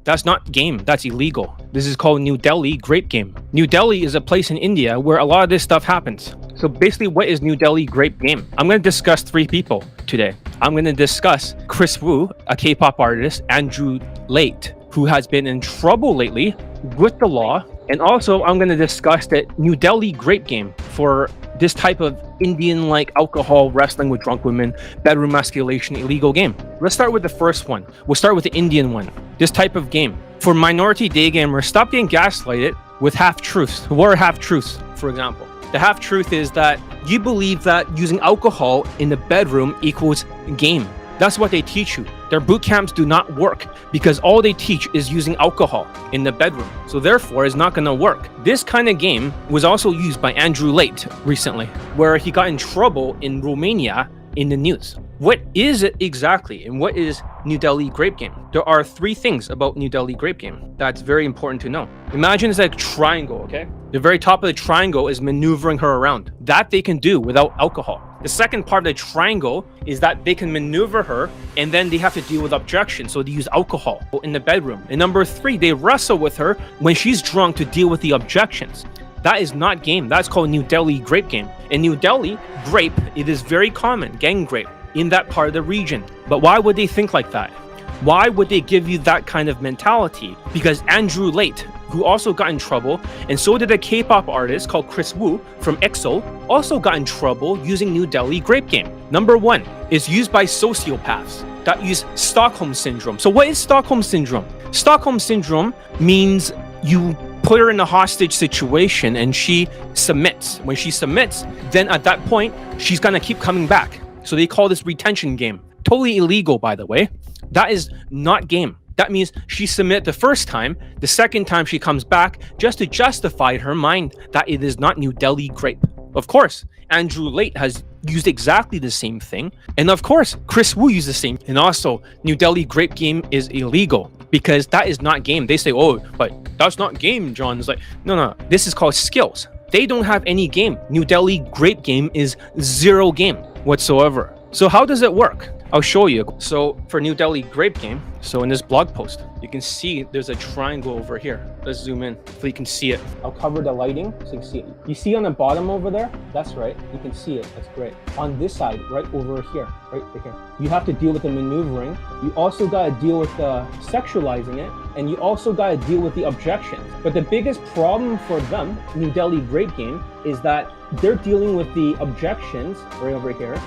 That's not game. That's illegal. This is called New Delhi GRAPE game. New Delhi is a place in India where a lot of this stuff happens. So basically, what is New Delhi GRAPE game? I'm going to discuss 3 people today. I'm going to discuss Chris Wu, a K-pop artist, Andrew Tate, who has been in trouble lately with the law. And also, I'm going to discuss the New Delhi GRAPE game for this type of Indian-like alcohol, wrestling with drunk women, bedroom escalation, illegal game. Let's start with the first one. We'll start with the Indian one. This type of game. For minority day gamers, stop getting gaslighted with half-truths. What are half-truths, for example? The half-truth is that you believe that using alcohol in the bedroom equals game. That's what they teach you. Their boot camps do not work because all they teach is using alcohol in the bedroom. So therefore, it's not going to work. This kind of game was also used by Andrew Tate recently, where he got in trouble in Romania in the news. What is it exactly, and what is New Delhi GRAPE game? There are 3 things about New Delhi GRAPE game that's very important to know. Imagine it's like a triangle, okay? The very top of the triangle is maneuvering her around. That they can do without alcohol. The second part of the triangle is that they can maneuver her, and then they have to deal with objections, so they use alcohol in the bedroom. And number 3, they wrestle with her when she's drunk to deal with the objections. That is not game. That's called New Delhi GRAPE game. In New Delhi, GRAPE, it is very common, gang rape, in that part of the region. But why would they think like that? Why would they give you that kind of mentality? Because Andrew Tate, who also got in trouble, and so did a K-pop artist called Chris Wu from EXO, also got in trouble using New Delhi GRAPE game. Number 1 is used by sociopaths that use Stockholm syndrome. So what is Stockholm syndrome? Stockholm syndrome means you put her in a hostage situation and she submits. When she submits, then at that point, she's gonna keep coming back. So they call this retention game. Totally illegal, by the way. That is not game. That means she submit the first time, the second time she comes back just to justify her mind that it is not New Delhi GRAPE. Of course, Andrew Tate has used exactly the same thing. And of course, Chris Wu used the same. And also, New Delhi GRAPE game is illegal because that is not game. They say, oh, but that's not game, John. It's like, no, this is called skills. They don't have any game. New Delhi GRAPE game is 0 game whatsoever. So how does it work? I'll show you. So for New Delhi GRAPE game, so in this blog post, you can see there's a triangle over here. Let's zoom in so you can see it. I'll cover the lighting so you can see it. You see on the bottom over there? That's right. You can see it. That's great. On this side, right over here, right here, you have to deal with the maneuvering. You also got to deal with the sexualizing it, and you also got to deal with the objections. But the biggest problem for them, New Delhi GRAPE game, is that they're dealing with the objections right over here.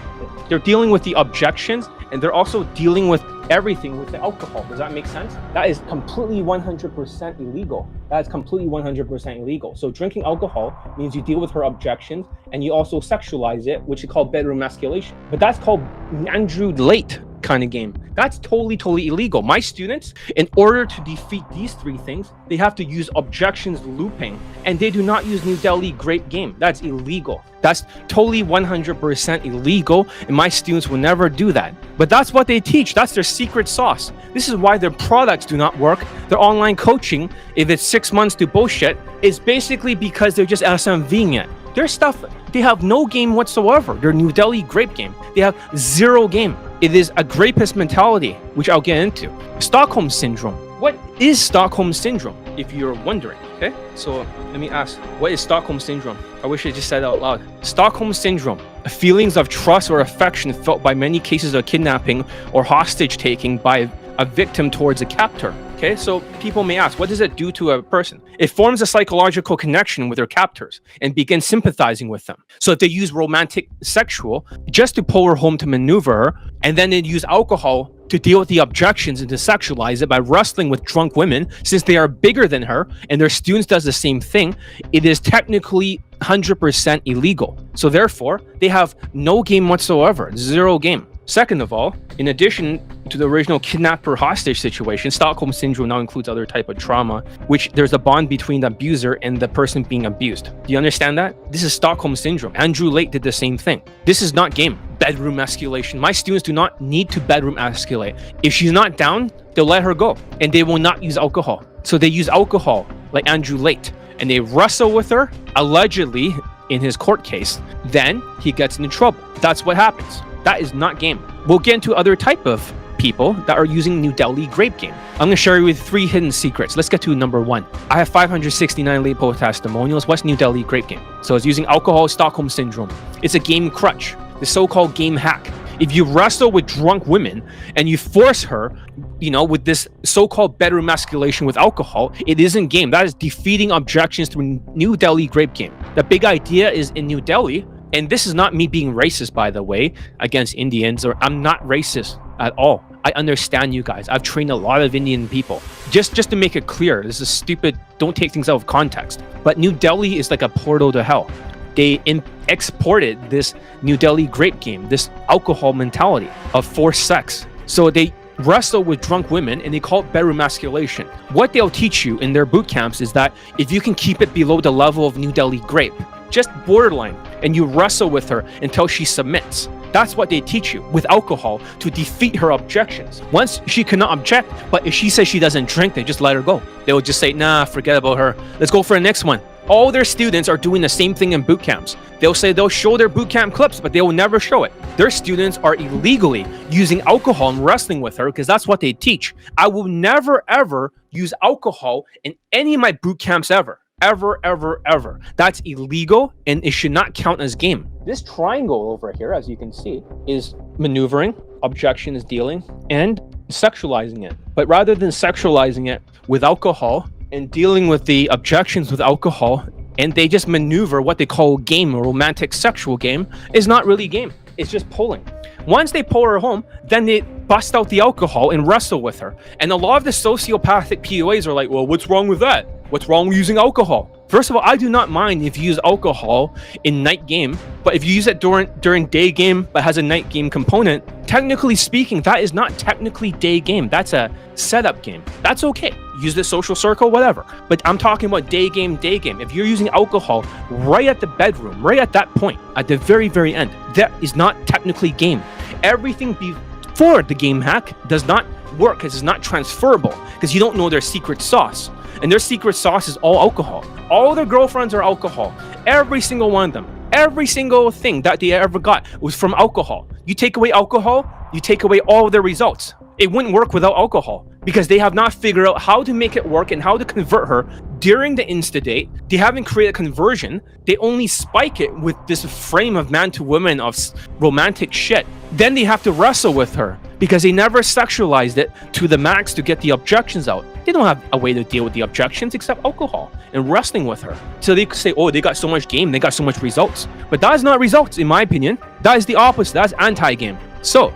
They're dealing with the objections, and they're also dealing with everything with the alcohol. Does that make sense? That is completely 100% illegal. That is completely 100% illegal. So drinking alcohol means you deal with her objections and you also sexualize it, which is called bedroom escalation. But that's called Andrew Tate kind of game. That's totally illegal. My students, in order to defeat these 3 things, they have to use objections looping, and they do not use New Delhi GRAPE game. That's illegal. That's totally 100% illegal, and my students will never do that. But that's what they teach. That's their secret sauce. This is why their products do not work. Their online coaching, if it's 6 months to bullshit, is basically because they're just SMVing it. Their stuff, they have no game whatsoever. Their New Delhi GRAPE game, they have 0 game. It is a grapist mentality, which I'll get into. Stockholm syndrome. What is Stockholm syndrome, if you're wondering? Okay, so let me ask, what is Stockholm syndrome? I wish I just said it out loud. Stockholm syndrome, feelings of trust or affection felt by many cases of kidnapping or hostage taking by a victim towards a captor. Okay, so people may ask, what does it do to a person? It forms a psychological connection with their captors and begins sympathizing with them. So if they use romantic sexual just to pull her home to maneuver her, and then they use alcohol to deal with the objections and to sexualize it by wrestling with drunk women, since they are bigger than her and their students does the same thing, it is technically 100% illegal. So therefore, they have no game whatsoever, 0 game. Second of all, in addition to the original kidnapper hostage situation, Stockholm syndrome now includes other type of trauma, which there's a bond between the abuser and the person being abused. Do you understand that? This is Stockholm syndrome. Andrew Tate did the same thing. This is not game. Bedroom escalation. My students do not need to bedroom escalate. If she's not down, they'll let her go, and they will not use alcohol. So they use alcohol like Andrew Tate, and they wrestle with her, allegedly in his court case. Then he gets into trouble. That's what happens. That is not game. We'll get into other type of people that are using New Delhi GRAPE game. I'm going to share you with 3 hidden secrets. Let's get to number 1. I have 569 LAPO testimonials. What's New Delhi GRAPE game? So it's using alcohol, Stockholm syndrome. It's a game crutch, the so-called game hack. If you wrestle with drunk women and you force her, with this so-called bedroom emasculation with alcohol, it isn't game. That is defeating objections through New Delhi GRAPE game. The big idea is in New Delhi, and this is not me being racist, by the way, against Indians, or I'm not racist at all. I understand you guys. I've trained a lot of Indian people. Just to make it clear, this is stupid. Don't take things out of context. But New Delhi is like a portal to hell. They exported this New Delhi GRAPE game, this alcohol mentality of forced sex. So they wrestle with drunk women and they call it bedroom emasculation. What they'll teach you in their boot camps is that if you can keep it below the level of New Delhi GRAPE, just borderline, and you wrestle with her until she submits. That's what they teach you with alcohol to defeat her objections. Once she cannot object, but if she says she doesn't drink, they just let her go. They will just say, nah, forget about her. Let's go for the next one. All their students are doing the same thing in boot camps. They'll say they'll show their boot camp clips, but they will never show it. Their students are illegally using alcohol and wrestling with her because that's what they teach. I will never, ever use alcohol in any of my boot camps ever. Ever, ever, ever. That's illegal and it should not count as game. This triangle over here, as you can see, is maneuvering, objection is dealing, and sexualizing it. But rather than sexualizing it with alcohol and dealing with the objections with alcohol, and they just maneuver what they call game, a romantic sexual game, is not really game. It's just pulling. Once they pull her home, then they bust out the alcohol and wrestle with her. And a lot of the sociopathic POAs are like, well, what's wrong with that? What's wrong with using alcohol? First of all, I do not mind if you use alcohol in night game, but if you use it during day game but has a night game component, technically speaking, that is not technically day game. That's a setup game. That's okay. Use the social circle, whatever. But I'm talking about day game, day game. If you're using alcohol right at the bedroom, right at that point, at the very, very end, that is not technically game. Everything before the game hack does not work because it's not transferable because you don't know their secret sauce. And their secret sauce is all alcohol. All their girlfriends are alcohol. Every single one of them. Every single thing that they ever got was from alcohol. You take away alcohol, you take away all of their results. It wouldn't work without alcohol because they have not figured out how to make it work and how to convert her during the insta date. They haven't created conversion. They only spike it with this frame of man to woman of romantic shit. Then they have to wrestle with her because they never sexualized it to the max to get the objections out. They don't have a way to deal with the objections except alcohol and wrestling with her. So they could say, oh, they got so much game, they got so much results. But that is not results, in my opinion. That is the opposite. That's anti-game. So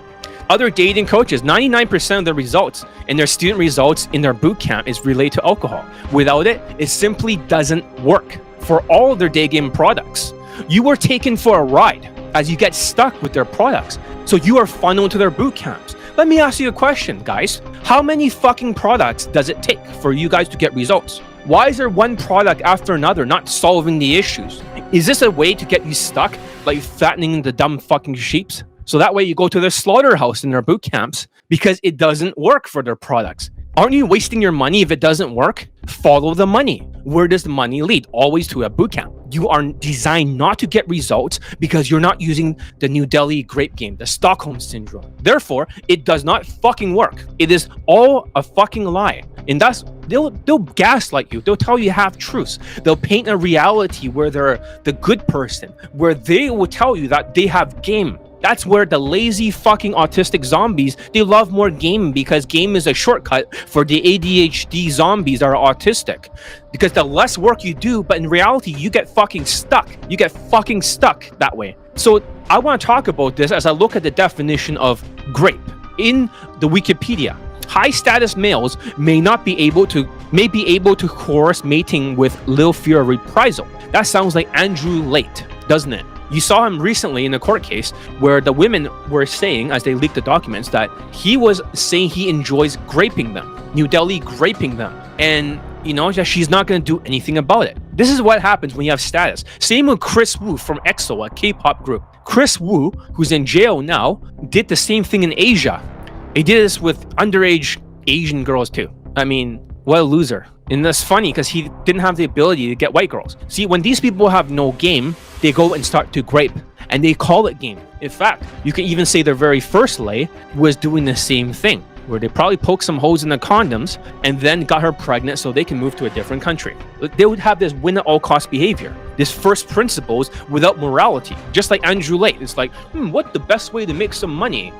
other dating coaches, 99% of the results and their student results in their boot camp is related to alcohol. Without it, it simply doesn't work for all of their day game products. You are taken for a ride as you get stuck with their products. So you are funneled to their boot camps. Let me ask you a question, guys. How many fucking products does it take for you guys to get results? Why is there one product after another not solving the issues? Is this a way to get you stuck, like fattening the dumb fucking sheeps? So that way you go to their slaughterhouse in their boot camps because it doesn't work for their products. Aren't you wasting your money if it doesn't work? Follow the money. Where does the money lead? Always to a boot camp. You are designed not to get results because you're not using the New Delhi GRAPE game, the Stockholm syndrome. Therefore, it does not fucking work. It is all a fucking lie. And that's, they'll gaslight you. They'll tell you half truths. They'll paint a reality where they're the good person, where they will tell you that they have game. That's where the lazy fucking autistic zombies, they love more game because game is a shortcut for the ADHD zombies that are autistic. Because the less work you do, but in reality, you get fucking stuck. You get fucking stuck that way. So I want to talk about this as I look at the definition of GRAPE in the Wikipedia. High status males may be able to coerce mating with little fear of reprisal. That sounds like Andrew Late, doesn't it? You saw him recently in a court case where the women were saying, as they leaked the documents, that he was saying he enjoys graping them, New Delhi graping them, and that she's not going to do anything about it. This is what happens when you have status. Same with Chris Wu from EXO, a K-pop group. Chris Wu, who's in jail now, did the same thing in Asia. He did this with underage Asian girls too. I mean, what a loser. And that's funny because he didn't have the ability to get white girls. See, when these people have no game, they go and start to grape. and they call it game. In fact, you can even say their very first lay was doing the same thing, where they probably poked some holes in the condoms and then got her pregnant so they can move to a different country. They would have this win at all cost behavior, this first principles without morality. Just like Andrew Tate, it's like, what's the best way to make some money?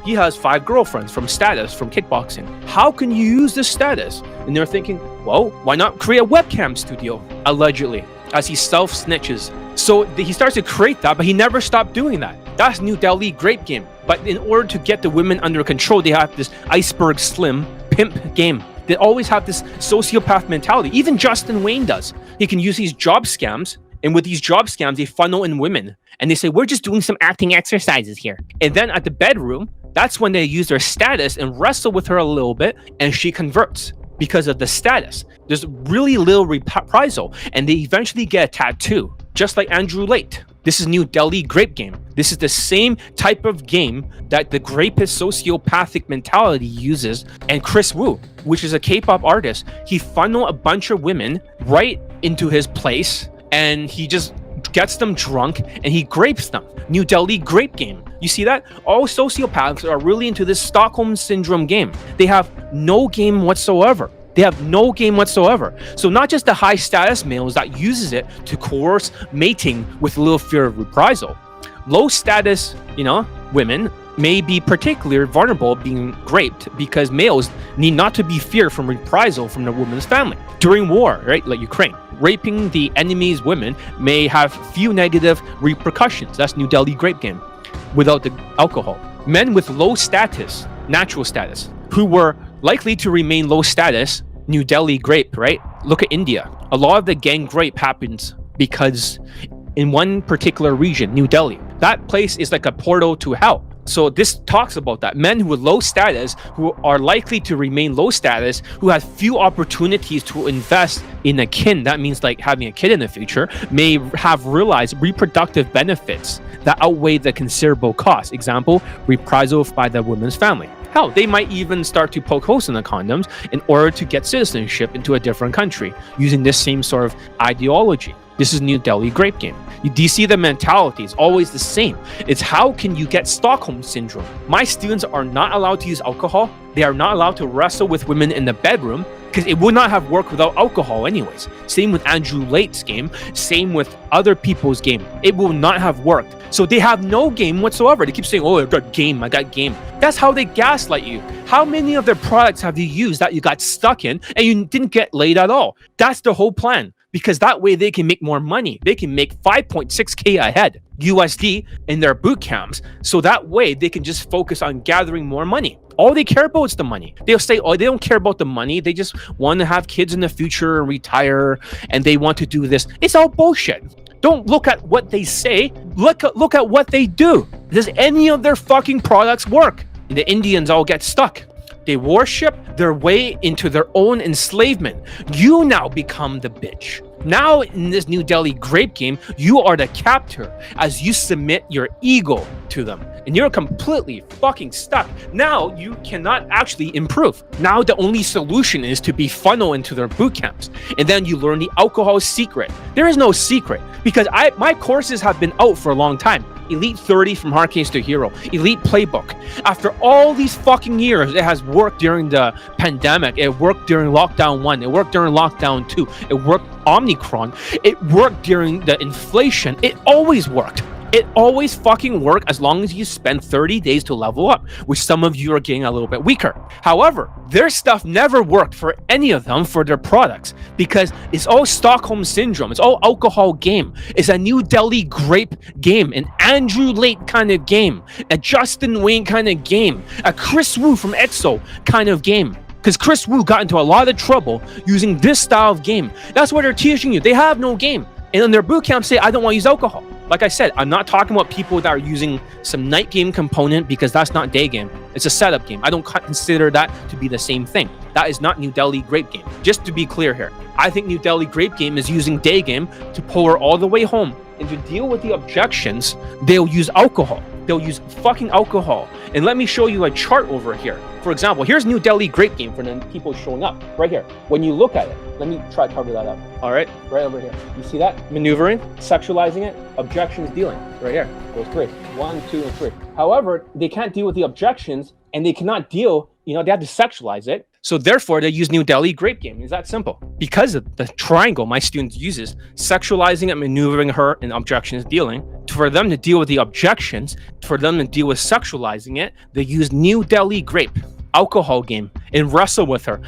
He has 5 girlfriends from status, from kickboxing. How can you use this status? And they're thinking, well, why not create a webcam studio, allegedly, as he self-snitches. So he starts to create that, but he never stopped doing that. That's New Delhi GRAPE game. But in order to get the women under control, they have this iceberg slim pimp game. They always have this sociopath mentality. Even Justin Wayne does. He can use these job scams, and with these job scams, they funnel in women. And they say, we're just doing some acting exercises here. And then at the bedroom, that's when they use their status and wrestle with her a little bit, and she converts because of the status. There's really little reprisal, and they eventually get a tattoo, just like Andrew Tate. This is New Delhi GRAPE game. This is the same type of game that the grapist sociopathic mentality uses. And Chris Wu, which is a K-pop artist, he funneled a bunch of women right into his place, and he just gets them drunk and he grapes them. New Delhi GRAPE game. You see that? All sociopaths are really into this Stockholm syndrome game. They have no game whatsoever. They have no game whatsoever. So not just the high status males that uses it to coerce mating with a little fear of reprisal. Low status, women may be particularly vulnerable being raped because males need not to be feared from reprisal from the woman's family. During war, right, like Ukraine, raping the enemy's women may have few negative repercussions. That's New Delhi GRAPE game without the alcohol. Men with low status, natural status, who were likely to remain low status, New Delhi GRAPE, right? Look at India. A lot of the gang rape happens because in one particular region, New Delhi, that place is like a portal to hell. So this talks about that. Men who are low status, who are likely to remain low status, who have few opportunities to invest in a kin, that means like having a kid in the future, may have realized reproductive benefits that outweigh the considerable cost. Example, reprisal by the woman's family. Hell, they might even start to poke holes in the condoms in order to get citizenship into a different country using this same sort of ideology. This is New Delhi GRAPE game. Do you see the mentality? It's always the same. It's how can you get Stockholm syndrome? My students are not allowed to use alcohol. They are not allowed to wrestle with women in the bedroom because it would not have worked without alcohol anyways. Same with Andrew Tate's game. Same with other people's game. It will not have worked. So they have no game whatsoever. They keep saying, oh, I got game. That's how they gaslight you. How many of their products have you used that you got stuck in and you didn't get laid at all? That's the whole plan. Because that way they can make more money. They can make 5.6K a head USD in their boot camps. So that way they can just focus on gathering more money. All they care about is the money. They'll say, oh, they don't care about the money. They just want to have kids in the future, retire, and they want to do this. It's all bullshit. Don't look at what they say. Look at what they do. Does any of their fucking products work? And the Indians all get stuck. They worship their way into their own enslavement. You now become the bitch. Now in this New Delhi GRAPE game, you are the captor as you submit your ego to them. And you're completely fucking stuck. Now you cannot actually improve. Now the only solution is to be funneled into their boot camps. And then you learn the alcohol secret. There is no secret because my courses have been out for a long time. Elite 30 from Hard Case to Hero, Elite Playbook. After all these fucking years, it has worked during the pandemic. It worked during Lockdown 1. It worked during Lockdown 2. It worked Omicron. It worked during the inflation. It always worked. It always fucking worked as long as you spend 30 days to level up, which some of you are getting a little bit weaker. However, their stuff never worked for any of them for their products because it's all Stockholm syndrome. It's all alcohol game. It's a New Delhi GRAPE game, an Andrew Tate kind of game, a Justin Wayne kind of game, a Chris Wu from EXO kind of game. Because Chris Wu got into a lot of trouble using this style of game. That's what they're teaching you. They have no game. And in their boot camp say, I don't want to use alcohol. Like I said, I'm not talking about people that are using some night game component because that's not day game. It's a setup game. I don't consider that to be the same thing. That is not New Delhi GRAPE game. Just to be clear here, I think New Delhi GRAPE game is using day game to pull her all the way home. And to deal with the objections, they'll use alcohol. They'll use fucking alcohol. And let me show you a chart over here. For example, here's New Delhi GRAPE game for the people showing up right here. When you look at it, let me try to cover that up. All right, right over here. You see that? Maneuvering, sexualizing it, objections, dealing. Right here, those three. 1, 2, and 3. However, they can't deal with the objections and they cannot deal, they have to sexualize it. So therefore, they use New Delhi GRAPE game. It's that simple. Because of the triangle my students uses, sexualizing it, maneuvering her, and objections dealing, for them to deal with the objections, for them to deal with sexualizing it, they use New Delhi GRAPE, alcohol game, and wrestle with her.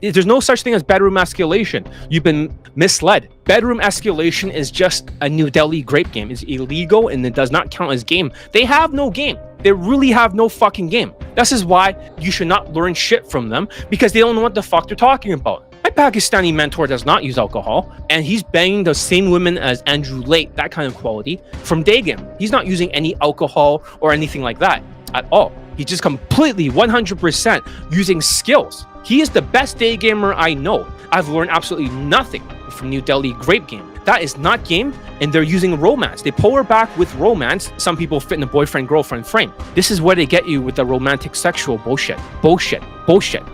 There's no such thing as bedroom escalation. You've been misled. Bedroom escalation is just a New Delhi GRAPE game. It's illegal and it does not count as game. They have no game. They really have no fucking game. This is why you should not learn shit from them, because they don't know what the fuck they're talking about. My Pakistani mentor does not use alcohol, and he's banging the same women as Andrew Late, that kind of quality, from day game. He's not using any alcohol or anything like that at all. He's just completely 100% using skills. He is the best day gamer I know. I've learned absolutely nothing from New Delhi GRAPE game. That is not game, and they're using romance. They pull her back with romance. Some people fit in the boyfriend-girlfriend frame. This is where they get you with the romantic sexual bullshit. Bullshit.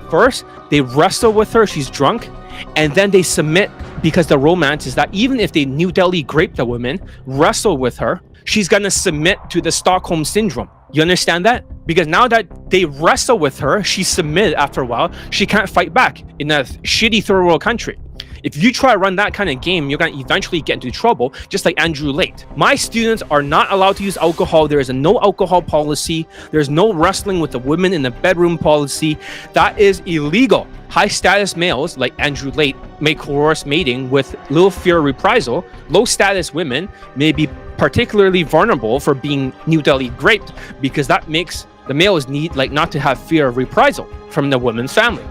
First, they wrestle with her, she's drunk, and then they submit, because the romance is that even if they New Delhi GRAPE the woman, wrestle with her, she's gonna submit to the Stockholm syndrome. You understand that? Because now that they wrestle with her, she submitted after a while, she can't fight back in a shitty third world country. If you try to run that kind of game, you're going to eventually get into trouble, just like Andrew Late. My students are not allowed to use alcohol. There is a no alcohol policy. There's no wrestling with the women in the bedroom policy. That is illegal. High status males like Andrew Late may coerce mating with little fear of reprisal. Low status women may be particularly vulnerable for being New Delhi GRAPed, because that makes the males need not to have fear of reprisal from the woman's family.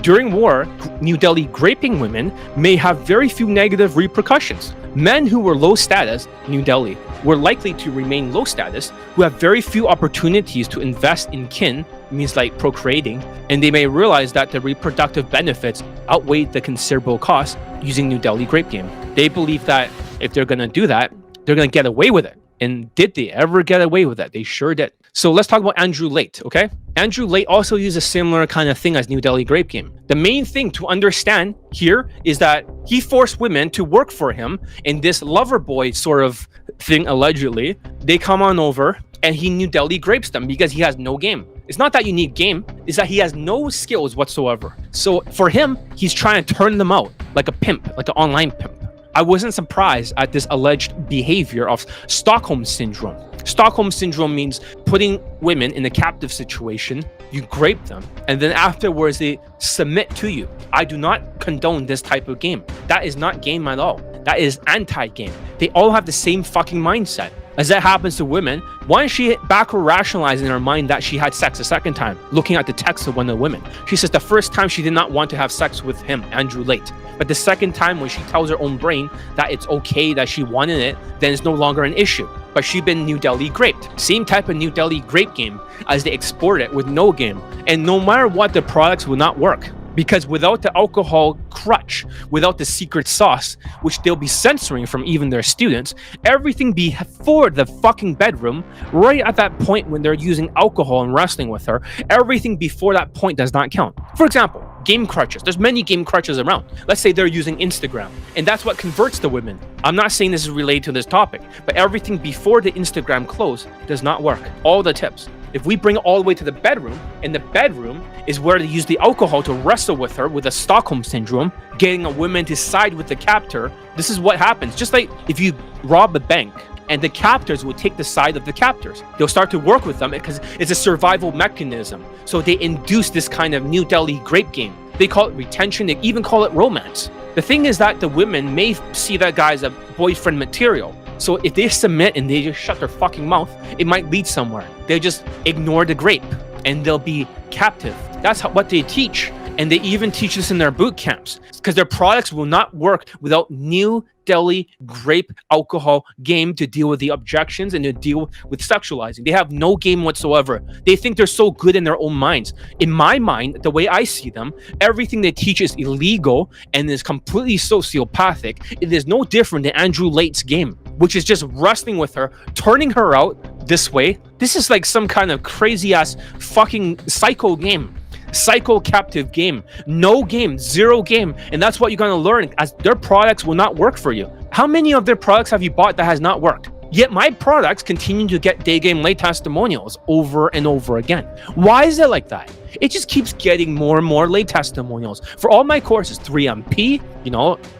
During war, New Delhi GRAPing women may have very few negative repercussions. Men who were low status, New Delhi, were likely to remain low status, who have very few opportunities to invest in kin, means like procreating, and they may realize that the reproductive benefits outweigh the considerable costs using New Delhi GRAPE game. They believe that if they're going to do that, they're going to get away with it. And did they ever get away with that? They sure did. So let's talk about Andrew Late, okay? Andrew Late also used a similar kind of thing as New Delhi GRAPE game. The main thing to understand here is that he forced women to work for him in this lover boy sort of thing, allegedly. They come on over and he New Delhi GRAPes them because he has no game. It's not that you need game, it's that he has no skills whatsoever. So for him, he's trying to turn them out like a pimp, like an online pimp. I wasn't surprised at this alleged behavior of Stockholm syndrome. Stockholm syndrome means putting women in a captive situation, you GRAPE them, and then afterwards they submit to you. I do not condone this type of game. That is not game at all. That is anti-game. They all have the same fucking mindset. As that happens to women, once she back her rationalizing in her mind that she had sex a second time, looking at the text of one of the women, she says the first time she did not want to have sex with him, Andrew Late. But the second time when she tells her own brain that it's okay, that she wanted it, then it's no longer an issue. But she's been New Delhi GRAPed. Same type of New Delhi GRAPE game as they export it with no game. And no matter what, the products will not work. Because without the alcohol crutch, without the secret sauce, which they'll be censoring from even their students, everything before the fucking bedroom, right at that point when they're using alcohol and wrestling with her, everything before that point does not count. For example, game crutches. There's many game crutches around. Let's say they're using Instagram, and that's what converts the women. I'm not saying this is related to this topic, but everything before the Instagram close does not work. All the tips. If we bring it all the way to the bedroom, and the bedroom is where they use the alcohol to wrestle with her with the Stockholm syndrome, getting a woman to side with the captor, this is what happens. Just like if you rob a bank and the captors will take the side of the captors. They'll start to work with them because it's a survival mechanism. So they induce this kind of New Delhi GRAPE game. They call it retention, they even call it romance. The thing is that the women may see that guy as a boyfriend material. So if they submit and they just shut their fucking mouth, it might lead somewhere. They just ignore the GRAPE and they'll be captive. That's what they teach. And they even teach this in their boot camps because their products will not work without New Delhi GRAPE alcohol game to deal with the objections and to deal with sexualizing. They have no game whatsoever. They think they're so good in their own minds. In my mind, the way I see them, everything they teach is illegal and is completely sociopathic. It is no different than Andrew Late's game, which is just wrestling with her, turning her out this way. This is like some kind of crazy ass fucking psycho game. Psycho captive game. No game, zero game. And that's what you're going to learn, as their products will not work for you. How many of their products have you bought that has not worked? Yet my products continue to get day game late testimonials over and over again. Why is it like that? It just keeps getting more and more late testimonials. For all my courses, 3MP,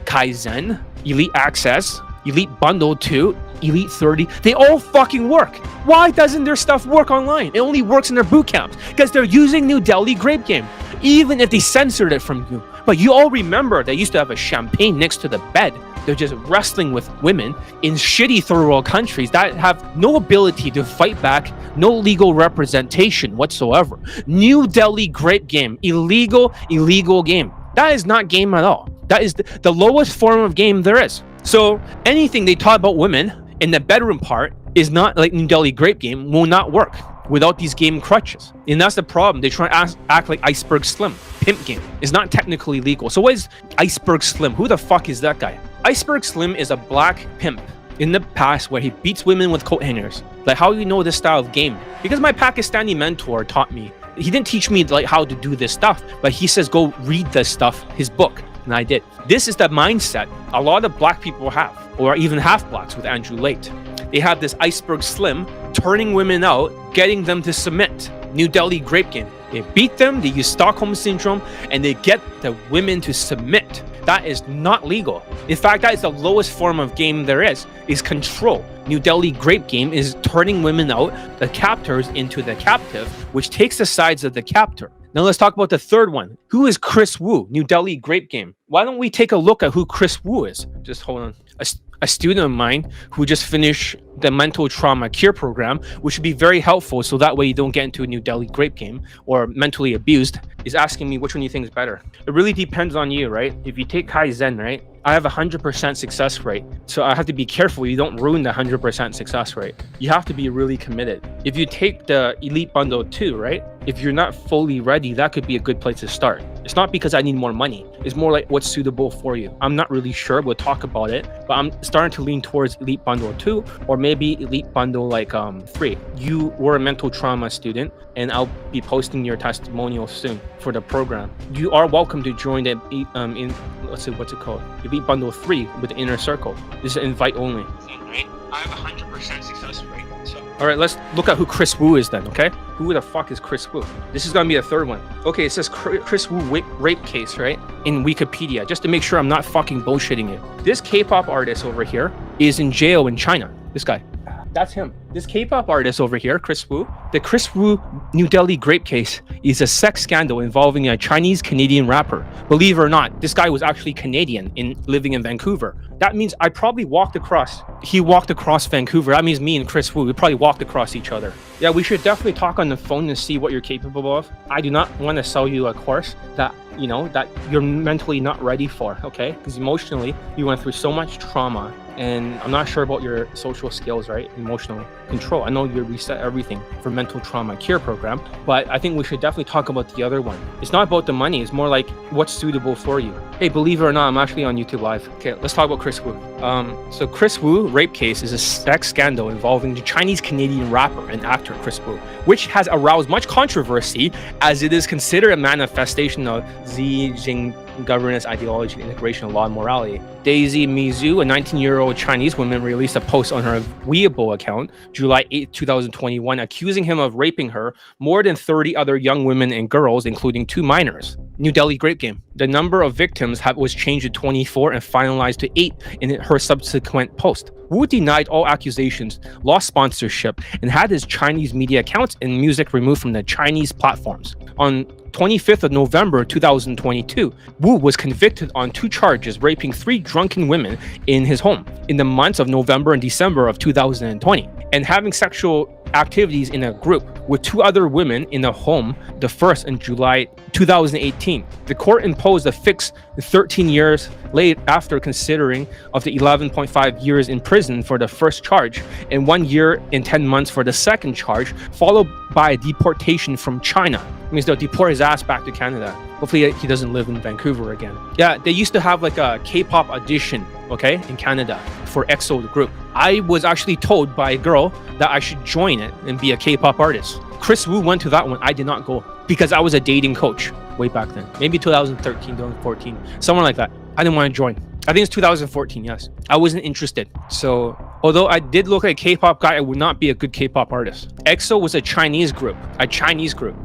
Kaizen, Elite Access, Elite Bundle 2, Elite 30, they all fucking work. Why doesn't their stuff work online? It only works in their boot camps because they're using New Delhi Grape Game, even if they censored it from you. But you all remember they used to have a champagne next to the bed. They're just wrestling with women in shitty third world countries that have no ability to fight back, no legal representation whatsoever. New Delhi Grape Game, illegal game. That is not game at all. That is the lowest form of game there is. So anything they taught about women in the bedroom part is not like New Delhi Grape Game, will not work without these game crutches. And that's the problem. They try to act like Iceberg Slim. Pimp game is not technically legal. So what is Iceberg Slim? Who the fuck is that guy? Iceberg Slim is a black pimp in the past where he beats women with coat hangers. Like, how do you know this style of game? Because my Pakistani mentor taught me. He didn't teach me like how to do this stuff, but he says go read this stuff, his book, and I did. This is the mindset a lot of black people have, or even half blacks with Andrew Late. They have this Iceberg Slim, turning women out, getting them to submit. New Delhi Grape Game. They beat them, they use Stockholm Syndrome, and they get the women to submit. That is not legal. In fact, that is the lowest form of game there is control. New Delhi Grape Game is turning women out, the captors into the captive, which takes the sides of the captor. Now let's talk about the third one. Who is Chris Wu? New Delhi Grape Game. Why don't we take a look at who Chris Wu is? Just hold on. A student of mine who just finished the mental trauma cure program, which would be very helpful so that way you don't get into a New Delhi Grape Game or mentally abused, is asking me which one you think is better. It really depends on you, right? If you take Kaizen, right? I have a 100% success rate. So I have to be careful you don't ruin the 100% success rate. You have to be really committed. If you take the Elite Bundle 2, right? If you're not fully ready, that could be a good place to start. It's not because I need more money. It's more like what's suitable for you. I'm not really sure. We'll talk about it, but I'm starting to lean towards Elite Bundle 2 or maybe Elite Bundle 3. You were a mental trauma student and I'll be posting your testimonial soon for the program. You are welcome to join the let's see, what's it called? Elite Bundle 3 with the inner circle. This is invite only. Right? I have a 100% success rate. So. All right, let's look at who Chris Wu is then, okay? Who the fuck is Chris Wu? This is gonna be the third one. Okay, it says Chris Wu rape case, right? In Wikipedia, just to make sure I'm not fucking bullshitting you. This K-pop artist over here is in jail in China. This guy. That's him. This K-pop artist over here, Chris Wu. The Chris Wu New Delhi Grape case is a sex scandal involving a Chinese-Canadian rapper. Believe it or not, this guy was actually Canadian living in Vancouver. That means I probably walked across. He walked across Vancouver. That means me and Chris Wu, we probably walked across each other. Yeah, we should definitely talk on the phone and see what you're capable of. I do not want to sell you a course that you're mentally not ready for, okay? Because emotionally, you went through so much trauma, and I'm not sure about your social skills, right? Emotional control. I know you reset everything for mental trauma cure program, but I think we should definitely talk about the other one. It's not about the money. It's more like what's suitable for you. Hey, believe it or not, I'm actually on YouTube Live. Okay, let's talk about Chris Wu. So Chris Wu rape case is a sex scandal involving the Chinese-Canadian rapper and actor Chris Wu, which has aroused much controversy as it is considered a manifestation of Xi Jinping governance, ideology, and integration of law and morality. Daisy Mizu, a 19-year-old Chinese woman, released a post on her Weibo account, July 8, 2021, accusing him of raping her, more than 30 other young women and girls, including 2 minors. New Delhi Grape Game. The number of victims was changed to 24 and finalized to 8 in her subsequent post. Wu denied all accusations, lost sponsorship, and had his Chinese media accounts and music removed from the Chinese platforms. On 25th of November 2022, Wu was convicted on 2 charges raping 3 drunken women in his home in the months of November and December of 2020 and having sexual activities in a group with 2 other women in a home the 1st in July 2018. The court imposed a fixed 13 years late after considering of the 11.5 years in prison for the first charge and 1 year and 10 months for the second charge, followed by a deportation from China. It means they'll deport his ass back to Canada. Hopefully he doesn't live in Vancouver again. Yeah, they used to have like a K-pop audition, okay, in Canada for EXO, the group. I was actually told by a girl that I should join it and be a K-pop artist. Chris Wu went to that one. I did not go because I was a dating coach way back then. Maybe 2013, 2014, somewhere like that. I didn't want to join. I think it's 2014, yes. I wasn't interested. So, although I did look like a K-pop guy, I would not be a good K-pop artist. EXO was a Chinese group.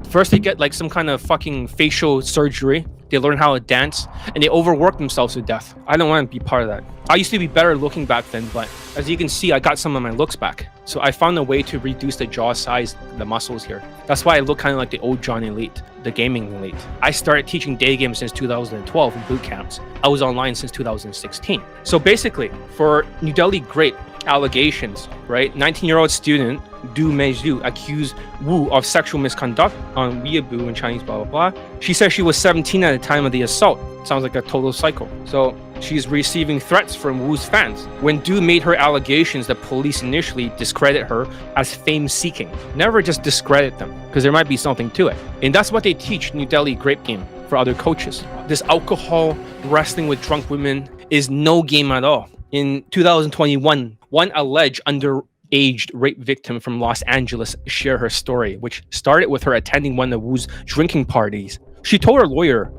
First, they get like some kind of fucking facial surgery. They learn how to dance, and they overwork themselves to death. I don't want to be part of that. I used to be better looking back then, but as you can see, I got some of my looks back. So I found a way to reduce the jaw size, the muscles here. That's why I look kind of like the old John Elite, the gaming elite. I started teaching day games since 2012 in boot camps. I was online since 2016. So basically, for New Delhi GRAPE allegations, right? 19-year-old student Du Meizhu accused Wu of sexual misconduct on Weibo in Chinese, blah, blah, blah. She says she was 17 at the time of the assault. Sounds like a total psycho. So she's receiving threats from Wu's fans. When Du made her allegations, the police initially discredited her as fame-seeking. Never just discredit them, because there might be something to it. And that's what they teach New Delhi GRAPE game for other coaches. This alcohol, wrestling with drunk women is no game at all. In 2021, one alleged underage rape victim from Los Angeles shared her story, which started with her attending one of Wu's drinking parties. She told her lawyer,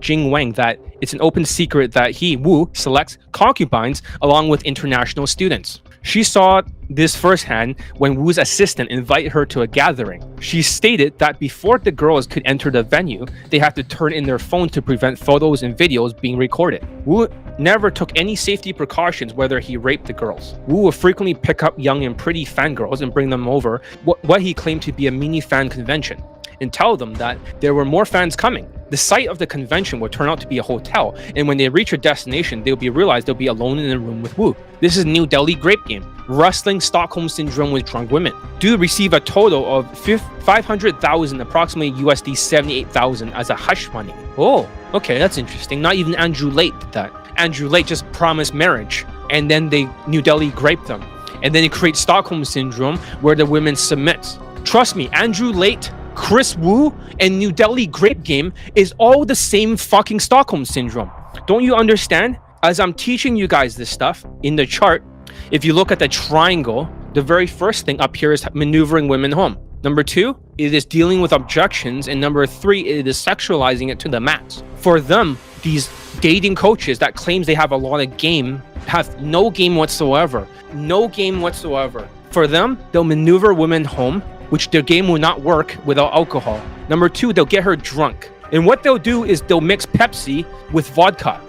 Jing Wang, that it's an open secret that Wu, selects concubines along with international students. She saw this firsthand when Wu's assistant invited her to a gathering. She stated that before the girls could enter the venue, they had to turn in their phone to prevent photos and videos being recorded. Wu never took any safety precautions whether he raped the girls. Wu would frequently pick up young and pretty fangirls and bring them over what he claimed to be a mini fan convention, and tell them that there were more fans coming. The site of the convention would turn out to be a hotel, and when they reach a destination, they'll be alone in a room with Wu. This is New Delhi GRAPE game. Wrestling Stockholm Syndrome with drunk women. Do receive a total of 500,000, approximately USD 78,000 as a hush money. Oh, okay, that's interesting. Not even Andrew Late did that. Andrew Late just promised marriage, and then they New Delhi GRAPE them. And then it creates Stockholm Syndrome where the women submit. Trust me, Andrew Late, Chris Wu, and New Delhi GRAPE game is all the same fucking Stockholm Syndrome. Don't you understand? As I'm teaching you guys this stuff, in the chart, if you look at the triangle, the very first thing up here is maneuvering women home. Number 2, it is dealing with objections. And number 3, it is sexualizing it to the max. For them, these dating coaches that claims they have a lot of game have no game whatsoever. No game whatsoever. For them, they'll maneuver women home, which their game will not work without alcohol. Number 2, they'll get her drunk. And what they'll do is they'll mix Pepsi with vodka.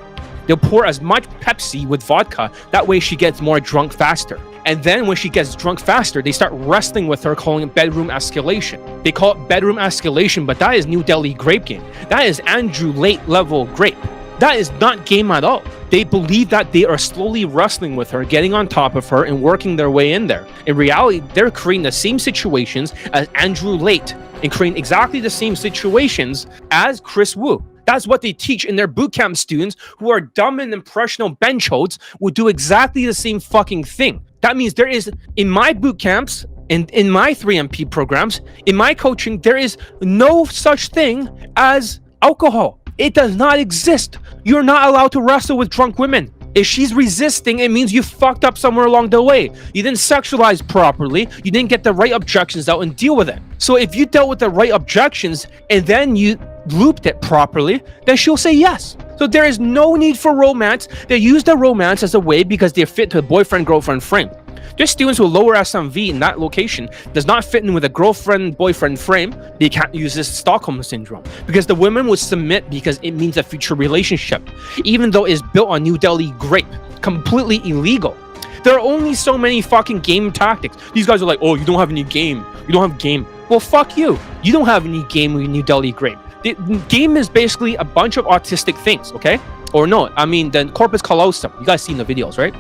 They'll pour as much Pepsi with vodka. That way she gets more drunk faster. And then when she gets drunk faster, they start wrestling with her, calling it bedroom escalation. They call it bedroom escalation, but that is New Delhi GRAPE game. That is Andrew Late level GRAPE. That is not game at all. They believe that they are slowly wrestling with her, getting on top of her and working their way in there. In reality, they're creating the same situations as Andrew Late and creating exactly the same situations as Chris Wu. That's what they teach in their bootcamp. Students who are dumb and impressionable benchholds will do exactly the same fucking thing. That means there is, in my bootcamps and in my 3MP programs, in my coaching, there is no such thing as alcohol. It does not exist. You're not allowed to wrestle with drunk women. If she's resisting, it means you fucked up somewhere along the way. You didn't sexualize properly. You didn't get the right objections out and deal with it. So if you dealt with the right objections and then you looped it properly, then she'll say yes. So there is no need for romance. They use the romance as a way because they fit to a boyfriend-girlfriend frame. There's students with lower SMV in that location does not fit in with a girlfriend-boyfriend frame. They can't use this Stockholm Syndrome because the women would submit because it means a future relationship, even though it's built on New Delhi GRAPE, completely illegal. There are only so many fucking game tactics. These guys are like, oh, you don't have any game. You don't have game. Well, fuck you. You don't have any game with New Delhi GRAPE. The game is basically a bunch of autistic things, okay? Or no, I mean the corpus callosum. You guys seen the videos, right?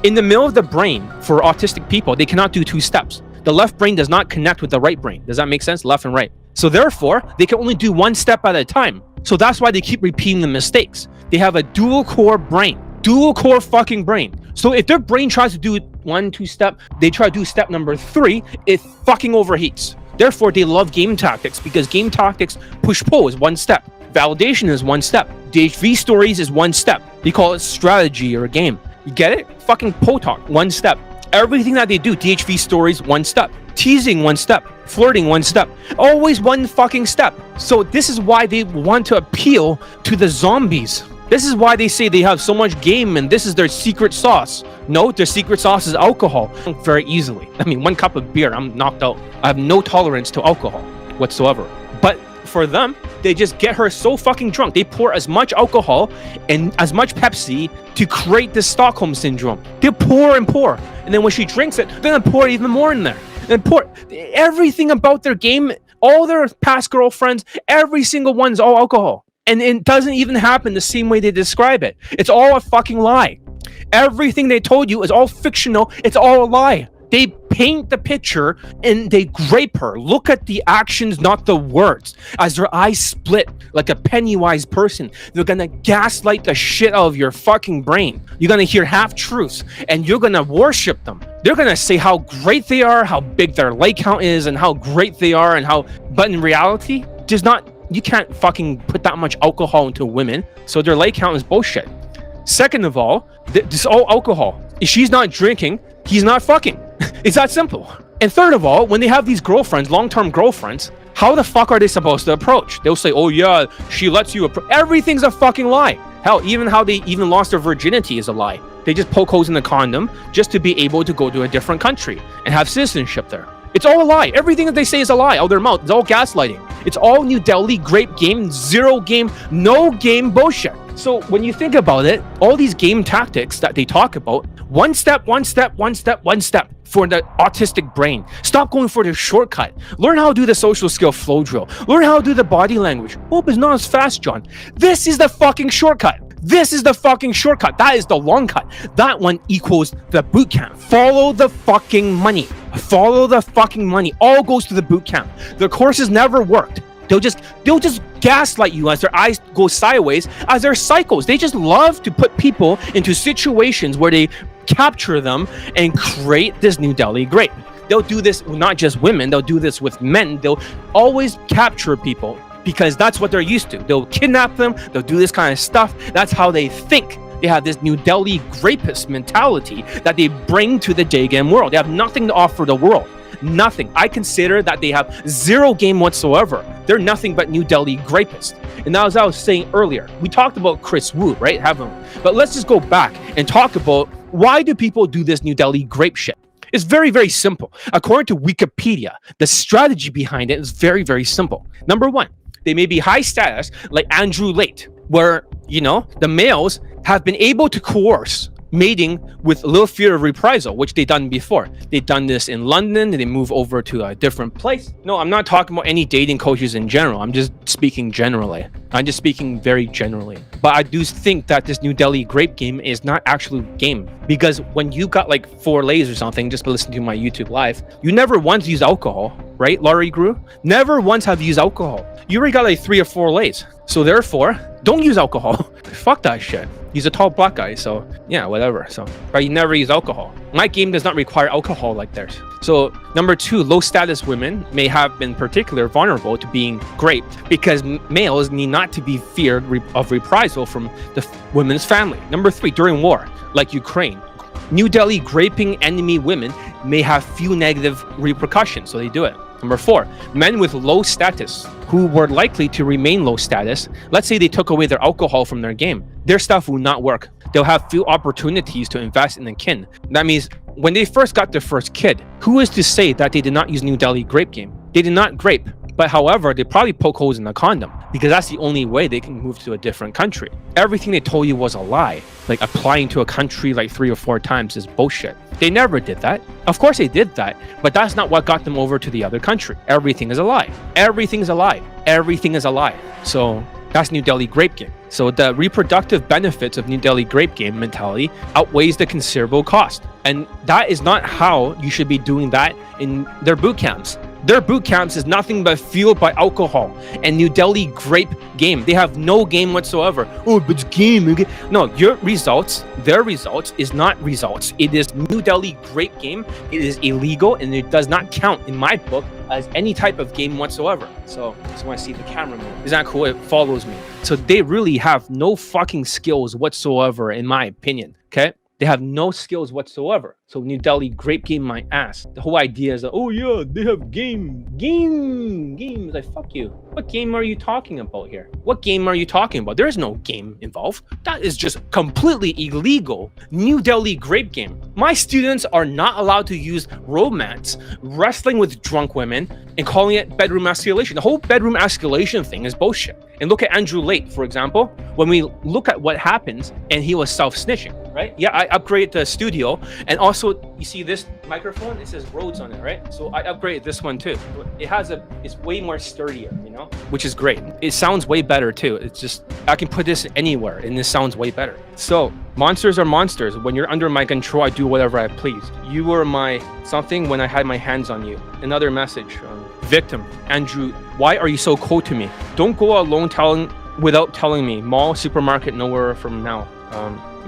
In the middle of the brain, for autistic people, they cannot do 2 steps. The left brain does not connect with the right brain. Does that make sense? Left and right. So therefore, they can only do 1 step at a time. So that's why they keep repeating the mistakes. They have a dual core brain. Dual core fucking brain. So if their brain tries to do 1, 2 step, they try to do step number 3, it fucking overheats. Therefore, they love game tactics because game tactics push-pull is 1 step. Validation is 1 step. DHV stories is 1 step. They call it strategy or a game. You get it? Fucking POTOC, 1 step. Everything that they do, DHV stories, 1 step. teasing one step, flirting one step, always one fucking step. So this is why they want to appeal to the zombies. This is why they say they have so much game and this is their secret sauce. No, their secret sauce is alcohol. Very easily. I mean, 1 cup of beer, I'm knocked out. I have no tolerance to alcohol whatsoever. But for them, they just get her so fucking drunk. They pour as much alcohol and as much Pepsi to create this Stockholm syndrome. They pour and pour. And then when she drinks it, they're gonna pour even more in there. And pour everything about their game, all their past girlfriends, every single one's all alcohol. And it doesn't even happen the same way they describe it. It's all a fucking lie. Everything they told you is all fictional. It's all a lie. They paint the picture and they grape her. Look at the actions, not the words. As their eyes split like a Pennywise person, they're gonna gaslight the shit out of your fucking brain. You're gonna hear half-truths and you're gonna worship them. They're gonna say how great they are, how big their like count is, and how great they are, and how. But in reality, does not. You can't fucking put that much alcohol into women, so their like count is bullshit. Second of all, this is all alcohol. If she's not drinking, he's not fucking. It's that simple. And third of all, when they have these girlfriends, long-term girlfriends, how the fuck are they supposed to approach? They'll say, oh yeah, she lets you approach. Everything's a fucking lie. Hell, even how they even lost their virginity is a lie. They just poke holes in the condom just to be able to go to a different country and have citizenship there. It's all a lie. Everything that they say is a lie out of their mouth. It's all gaslighting. It's all New Delhi, grape game, zero game, no game bullshit. So when you think about it, all these game tactics that they talk about, one step, one step, one step, one step for the autistic brain. Stop going for the shortcut. Learn how to do the social skill flow drill. Learn how to do the body language. Oh, but it's not as fast, John. This is the fucking shortcut. This is the fucking shortcut. That is the long cut. That one equals the boot camp. Follow the fucking money. Follow the fucking money. All goes to the boot camp. The courses never worked. They'll just gaslight you as their eyes go sideways, as they're psychos. They just love to put people into situations where they capture them and create this New Delhi grape. They'll do this not just women, they'll do this with men. They'll always capture people because that's what they're used to. They'll kidnap them, they'll do this kind of stuff. That's how they think. They have this New Delhi grapist mentality that they bring to the day game world. They have nothing to offer the world. Nothing. I consider that they have zero game whatsoever. They're nothing but New Delhi grapists. And as I was saying earlier, we talked about Chris Wu, right? Haven't we? But let's just go back and talk about why do people do this New Delhi grape shit? It's very, very simple. According to Wikipedia, the strategy behind it is very, very simple. Number one, they may be high status, like Andrew Late, where, you know, the males have been able to coerce mating with little fear of reprisal, which they've done before. They've done this in London, and they move over to a different place. No, I'm not talking about any dating coaches in general. I'm just speaking generally. I'm just speaking very generally. But I do think that this New Delhi grape game is not actually a game, because when you got like 4 lays or something, just listen to my YouTube live, you never once used alcohol, right, Laurie Grew? Never once have used alcohol. You already got like 3 or 4 lays. So therefore, don't use alcohol. Fuck that shit. He's a tall black guy, so yeah, whatever. So, but you never use alcohol. My game does not require alcohol like theirs. So, number 2, low status women may have been particularly vulnerable to being graped because males need not to be feared of reprisal from the women's family. Number 3, during war, like Ukraine, New Delhi graping enemy women may have few negative repercussions, so they do it. Number 4, men with low status who were likely to remain low status, let's say they took away their alcohol from their game, their stuff will not work. They'll have few opportunities to invest in a kin. That means when they first got their first kid, who is to say that they did not use New Delhi grape game? They did not grape. But however, they probably poke holes in the condom because that's the only way they can move to a different country. Everything they told you was a lie. Like applying to a country like 3 or 4 times is bullshit. They never did that. Of course they did that, but that's not what got them over to the other country. Everything is a lie. Everything is a lie. Everything is a lie. So that's New Delhi grape game. So the reproductive benefits of New Delhi grape game mentality outweighs the considerable cost. And that is not how you should be doing that in their boot camps. Their boot camps is nothing but fueled by alcohol and New Delhi grape game. They have no game whatsoever. Oh, but it's game. No, your results, their results is not results. It is New Delhi grape game. It is illegal and it does not count in my book as any type of game whatsoever. So I just want to see the camera move. Isn't that cool? It follows me. So they really have no fucking skills whatsoever, in my opinion. Okay. They have no skills whatsoever. So New Delhi, grape game my ass. The whole idea is that, oh yeah, they have games. Like, fuck you. What game are you talking about here? What game are you talking about? There is no game involved. That is just completely illegal. New Delhi grape game. My students are not allowed to use romance, wrestling with drunk women, and calling it bedroom escalation. The whole bedroom escalation thing is bullshit. And look at Andrew Late, for example. When we look at what happens, and he was self-snitching, right? Yeah, I upgraded the studio, and also you see this microphone, it says Rhodes on it, right? So I upgraded this one too. It's way more sturdier, you know, which is great. It sounds way better too. It's just, I can put this anywhere and this sounds way better. So monsters are monsters. When you're under my control, I do whatever I please. You were my something when I had my hands on you. Another message. Victim, Andrew, why are you so cold to me? Don't go alone without telling me. Mall, supermarket, nowhere from now.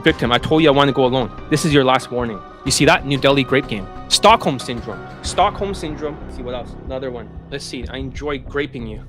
Victim, I told you I want to go alone. This is your last warning. You see that? New Delhi grape game. Stockholm syndrome. Stockholm syndrome. Let's see what else. Another one. Let's see. I enjoy graping you.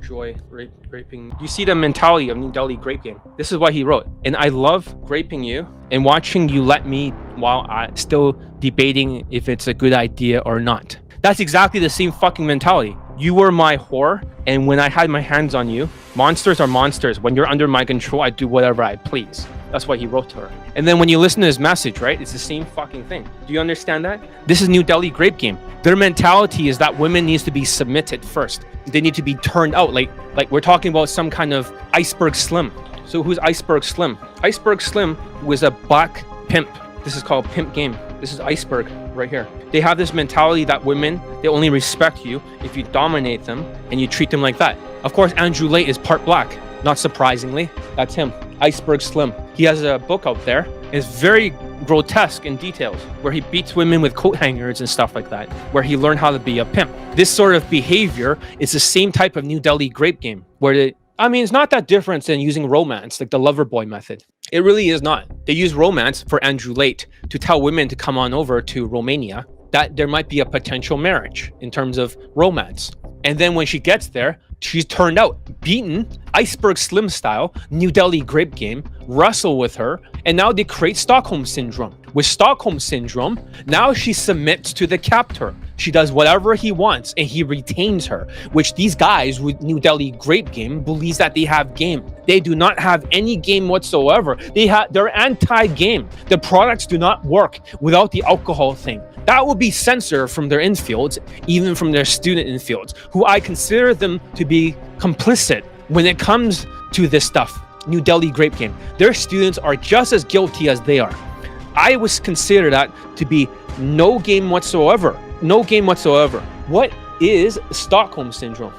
Graping. You see the mentality of New Delhi grape game. This is what he wrote. And I love graping you and watching you let me while I still debating if it's a good idea or not. That's exactly the same fucking mentality. You were my whore, and when I had my hands on you, monsters are monsters. When you're under my control, I do whatever I please. That's what he wrote to her. And then when you listen to his message, right, it's the same fucking thing. Do you understand that? This is New Delhi grape game. Their mentality is that women needs to be submitted first. They need to be turned out. Like we're talking about some kind of Iceberg Slim. So who's Iceberg Slim? Iceberg Slim was a black pimp. This is called pimp game. This is Iceberg right here. They have this mentality that women, they only respect you if you dominate them and you treat them like that. Of course, Andrew Late is part black. Not surprisingly, that's him. Iceberg Slim. He has a book out there. It's very grotesque in details, where he beats women with coat hangers and stuff like that, where he learned how to be a pimp. This sort of behavior is the same type of New Delhi grape game, where it's not that different than using romance, like the lover boy method. It really is not. They use romance for Andrew Late to tell women to come on over to Romania, that there might be a potential marriage in terms of romance. And then when she gets there, she's turned out, beaten, Iceberg Slim style, New Delhi grape game, wrestle with her, and now they create Stockholm syndrome. With Stockholm syndrome, now she submits to the captor. She does whatever he wants and he retains her, which these guys with New Delhi grape game believes that they have game. They do not have any game whatsoever. They're anti-game. The products do not work without the alcohol thing. That will be censored from their infields, even from their student infields, who I consider them to be complicit when it comes to this stuff. New Delhi grape game. Their students are just as guilty as they are. I was considered that to be no game whatsoever. No game whatsoever. What is Stockholm syndrome?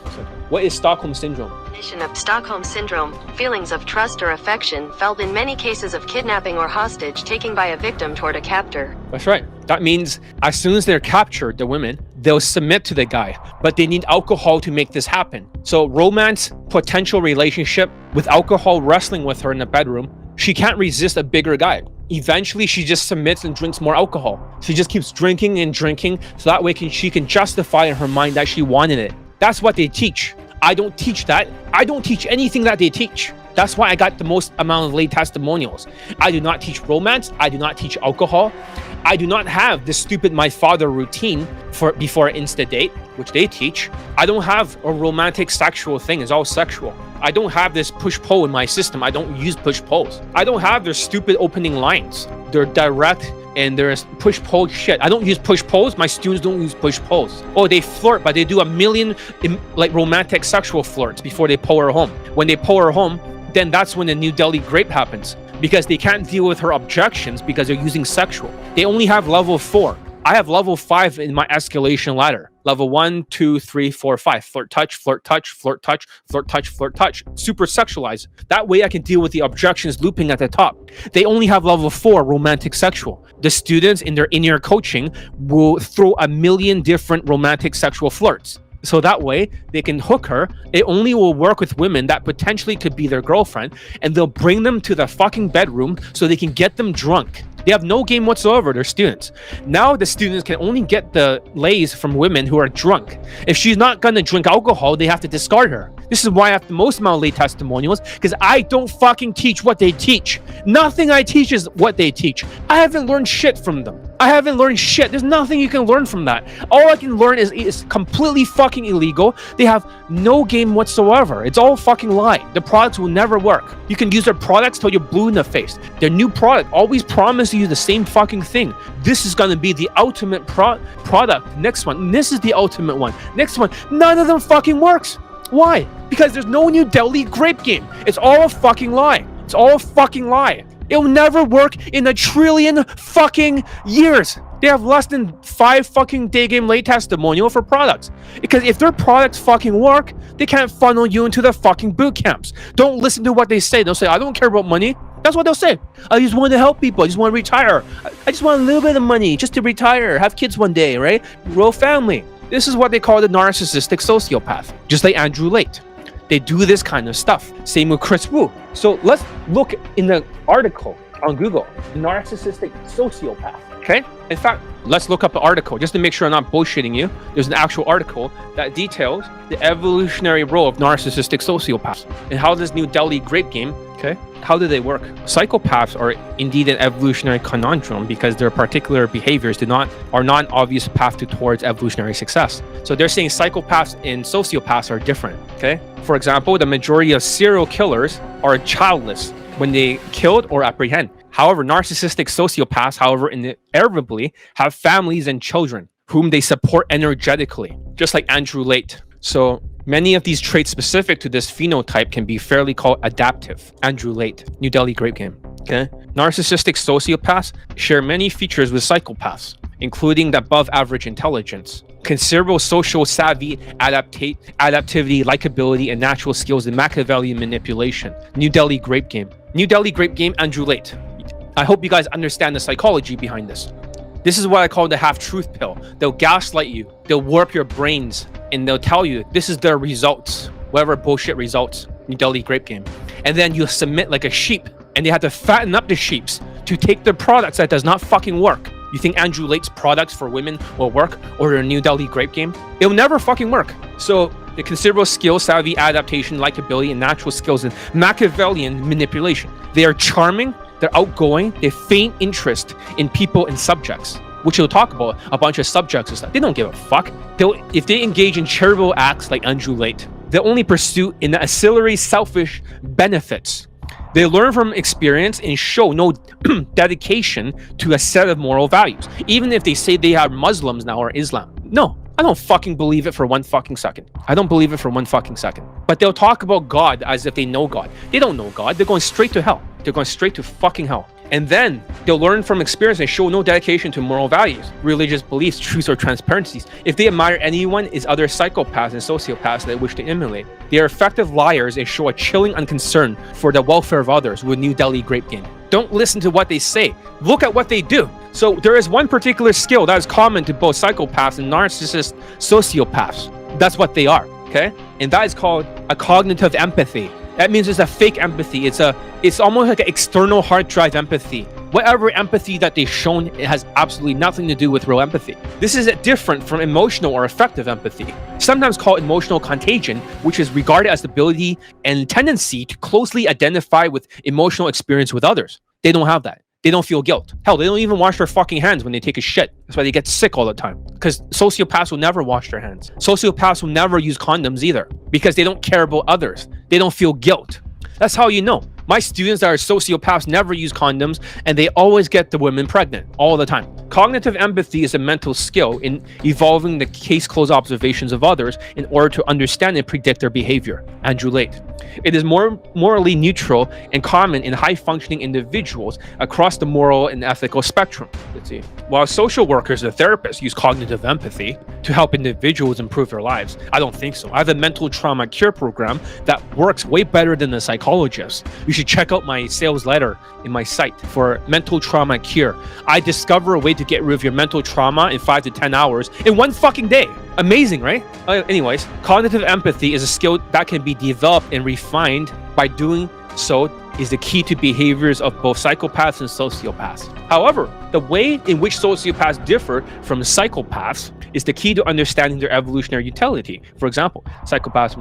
What is Stockholm syndrome? Definition of Stockholm syndrome: feelings of trust or affection felt in many cases of kidnapping or hostage taking by a victim toward a captor. That's right. That means as soon as they're captured, the women, they'll submit to the guy, but they need alcohol to make this happen. So romance, potential relationship with alcohol, wrestling with her in the bedroom, she can't resist a bigger guy. Eventually, she just submits and drinks more alcohol. She just keeps drinking and drinking, so that way she can justify in her mind that she wanted it. That's what they teach. I don't teach that. I don't teach anything that they teach. That's why I got the most amount of late testimonials. I do not teach romance. I do not teach alcohol. I do not have this stupid my father routine for before Insta date, which they teach. I don't have a romantic sexual thing. It's all sexual. I don't have this push-pull in my system. I don't use push-pulls. I don't have their stupid opening lines. They're direct and there's push-pull shit. I don't use push-pulls. My students don't use push-pulls. Oh, they flirt, but they do a million like romantic sexual flirts before they pull her home. When they pull her home, then that's when the New Delhi grape happens, because they can't deal with her objections because they're using sexual. They only have level 4. I have level 5 in my escalation ladder. Level 1, 2, 3, 4, 5. Flirt, touch, flirt, touch, flirt, touch, flirt, touch, flirt, touch. Super sexualized. That way I can deal with the objections looping at the top. They only have level 4 romantic sexual. The students in their in-ear coaching will throw a million different romantic sexual flirts. So that way they can hook her. It only will work with women that potentially could be their girlfriend, and they'll bring them to the fucking bedroom so they can get them drunk. They have no game whatsoever, they're students. Now the students can only get the lays from women who are drunk. If she's not gonna drink alcohol, they have to discard her. This is why I have the most amount of lay testimonials, because I don't fucking teach what they teach. Nothing I teach is what they teach. I haven't learned shit from them. I haven't learned shit. There's nothing you can learn from that. All I can learn is completely fucking illegal. They have no game whatsoever. It's all fucking lie. The products will never work. You can use their products till you're blue in the face. Their new product always promises you the same fucking thing. This is gonna be the ultimate product. Next one. This is the ultimate one. Next one. None of them fucking works. Why? Because there's no New Delhi grape game. It's all a fucking lie. It's all a fucking lie. It'll never work in a trillion fucking years. They have less than 5 fucking day game lay testimonial for products. Because if their products fucking work, they can't funnel you into the fucking boot camps. Don't listen to what they say. They'll say, I don't care about money. That's what they'll say. I just want to help people. I just want to retire. I just want a little bit of money just to retire, have kids one day, right? Grow a family. This is what they call the narcissistic sociopath, just like Andrew Tate. They do this kind of stuff. Same with Chris Wu. So let's look in the article on Google, narcissistic sociopath, okay? In fact, let's look up the article just to make sure I'm not bullshitting you. There's an actual article that details the evolutionary role of narcissistic sociopaths and how this New Delhi grape game, okay? How do they work? Psychopaths are indeed an evolutionary conundrum because their particular behaviors are not an obvious path towards evolutionary success. So they're saying psychopaths and sociopaths are different, okay? For example, the majority of serial killers are childless when they killed or apprehend. However, narcissistic sociopaths, invariably have families and children whom they support energetically, just like Andrew Tate. So many of these traits specific to this phenotype can be fairly called adaptive. Andrew Tate, New Delhi grape game. Okay. Narcissistic sociopaths share many features with psychopaths, including the above average intelligence, considerable social savvy, adaptivity, likability, and natural skills in Machiavellian manipulation. New Delhi grape game. New Delhi grape game, Andrew Tate. I hope you guys understand the psychology behind this. This is what I call the half-truth pill. They'll gaslight you, they'll warp your brains, and they'll tell you this is their results, whatever bullshit results, New Delhi grape game. And then you submit like a sheep, and they have to fatten up the sheeps to take their products that does not fucking work. You think Andrew Tate's products for women will work, or their New Delhi grape game? It'll never fucking work. So the considerable skill, savvy, adaptation, likability, and natural skills in Machiavellian manipulation. They are charming, they're outgoing, they feign interest in people and subjects, which he'll talk about a bunch of subjects and stuff. They don't give a fuck. If they engage in charitable acts like Andrew Tate, they'll only pursue in the ancillary selfish benefits. They learn from experience and show no dedication to a set of moral values. Even if they say they are Muslims now or Islam. No, I don't fucking believe it for one fucking second. I don't believe it for one fucking second. But they'll talk about God as if they know God. They don't know God. They're going straight to hell. They're going straight to fucking hell. And then they'll learn from experience and show no dedication to moral values, religious beliefs, truths, or transparencies. If they admire anyone, is other psychopaths and sociopaths that they wish to emulate. They are effective liars and show a chilling unconcern for the welfare of others with New Delhi grape game. Don't listen to what they say. Look at what they do. So there is one particular skill that is common to both psychopaths and narcissist sociopaths. That's what they are, okay? And that is called a cognitive empathy. That means it's a fake empathy. It's almost like an external hard drive empathy. Whatever empathy that they've shown, it has absolutely nothing to do with real empathy. This is different from emotional or affective empathy, sometimes called emotional contagion, which is regarded as the ability and tendency to closely identify with emotional experience with others. They don't have that. They don't feel guilt. Hell, they don't even wash their fucking hands when they take a shit. That's why they get sick all the time. Because sociopaths will never wash their hands. Sociopaths will never use condoms either. Because they don't care about others. They don't feel guilt. That's how you know. My students that are sociopaths never use condoms, and they always get the women pregnant all the time. Cognitive empathy is a mental skill in evolving the case-closed observations of others in order to understand and predict their behavior. Andrew Tate. It is more morally neutral and common in high-functioning individuals across the moral and ethical spectrum. Let's see. While social workers and therapists use cognitive empathy to help individuals improve their lives, I don't think so. I have a mental trauma cure program that works way better than the psychologists. You should check out my sales letter in my site for mental trauma cure. I discover a way to get rid of your mental trauma in 5 to 10 hours in one fucking day. Amazing, right? Anyways, cognitive empathy is a skill that can be developed and refined by doing so is the key to behaviors of both psychopaths and sociopaths. However, the way in which sociopaths differ from psychopaths is the key to understanding their evolutionary utility. For example, psychopaths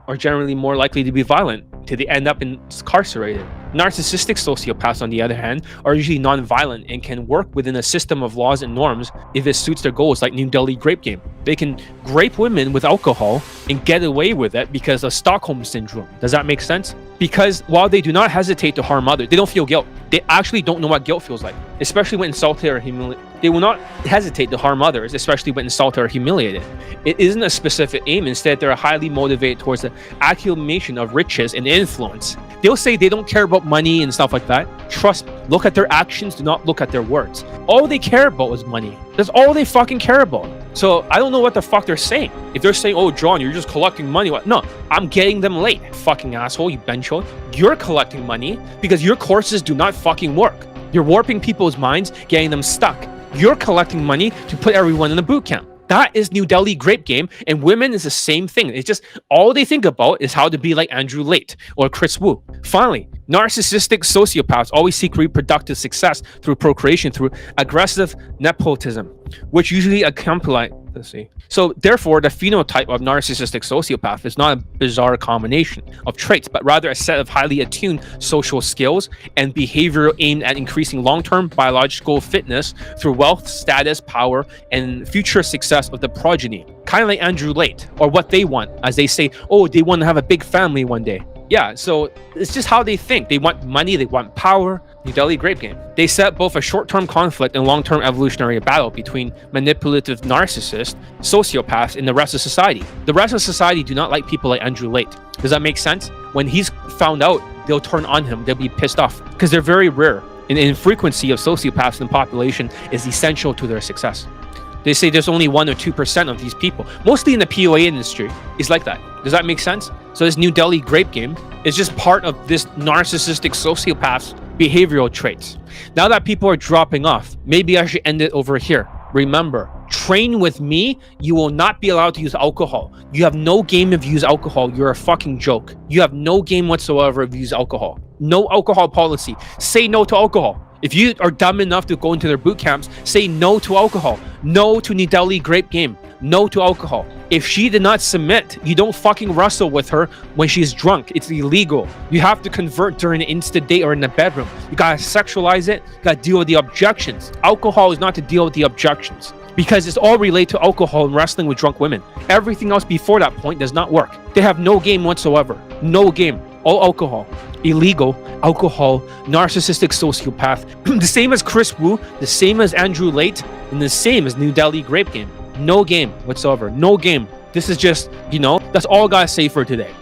are generally more likely to be violent till they end up incarcerated. Narcissistic sociopaths, on the other hand, are usually non-violent and can work within a system of laws and norms if it suits their goals, like New Delhi GRAPE game. They can grape women with alcohol and get away with it because of Stockholm syndrome. Does that make sense? Because while they do not hesitate to harm others, they don't feel guilt. They actually don't know what guilt feels like, especially when insulted or humiliated. They will not hesitate to harm others, especially when insulted or humiliated. It isn't a specific aim. Instead, they're highly motivated towards the accumulation of riches and influence. They'll say they don't care about money and stuff like that. Trust me, look at their actions, do not look at their words. All they care about is money. That's all they fucking care about. So I don't know what the fuck they're saying. If they're saying, oh, John, you're just collecting money. What? No, I'm getting them late. Fucking asshole, you bencho. You're collecting money because your courses do not fucking work. You're warping people's minds, getting them stuck. You're collecting money to put everyone in a boot camp. That is New Delhi GRAPE game, and women is the same thing. It's just all they think about is how to be like Andrew Late or Chris Wu. Finally, narcissistic sociopaths always seek reproductive success through procreation through aggressive nepotism, which usually accompany. Let's see. So therefore, the phenotype of narcissistic sociopath is not a bizarre combination of traits, but rather a set of highly attuned social skills and behavior aimed at increasing long-term biological fitness through wealth, status, power, and future success of the progeny. Kind of like Andrew Late, or what they want, as they say, oh, they want to have a big family one day. Yeah, so it's just how they think. They want money, they want power. New Delhi GRAPE game. They set both a short-term conflict and long-term evolutionary battle between manipulative narcissists, sociopaths, and the rest of society. The rest of society do not like people like Andrew Late. Does that make sense? When he's found out, they'll turn on him. They'll be pissed off because they're very rare. And the frequency of sociopaths in the population is essential to their success. They say there's only 1 or 2% of these people, mostly in the POA industry, is like that. Does that make sense? So this New Delhi GRAPE game is just part of this narcissistic sociopath's behavioral traits. Now that people are dropping off, maybe I should end it over here. Remember, train with me, you will not be allowed to use alcohol. You have no game if you use alcohol. You're a fucking joke. You have no game whatsoever if you use alcohol. No alcohol policy. Say no to alcohol. If you are dumb enough to go into their boot camps, say no to alcohol. No to New Delhi GRAPE game. No to alcohol. If she did not submit, you don't fucking wrestle with her when she's drunk. It's illegal. You have to convert during an instant date or in the bedroom. You gotta sexualize it. You gotta deal with the objections. Alcohol is not to deal with the objections because it's all related to alcohol and wrestling with drunk women. Everything else before that point does not work. They have no game whatsoever. No game. All alcohol. Illegal, alcohol, narcissistic sociopath. The same as Chris Wu, the same as Andrew Late, and the same as New Delhi GRAPE game. No game whatsoever. No game. This is just, that's all I gotta say for today.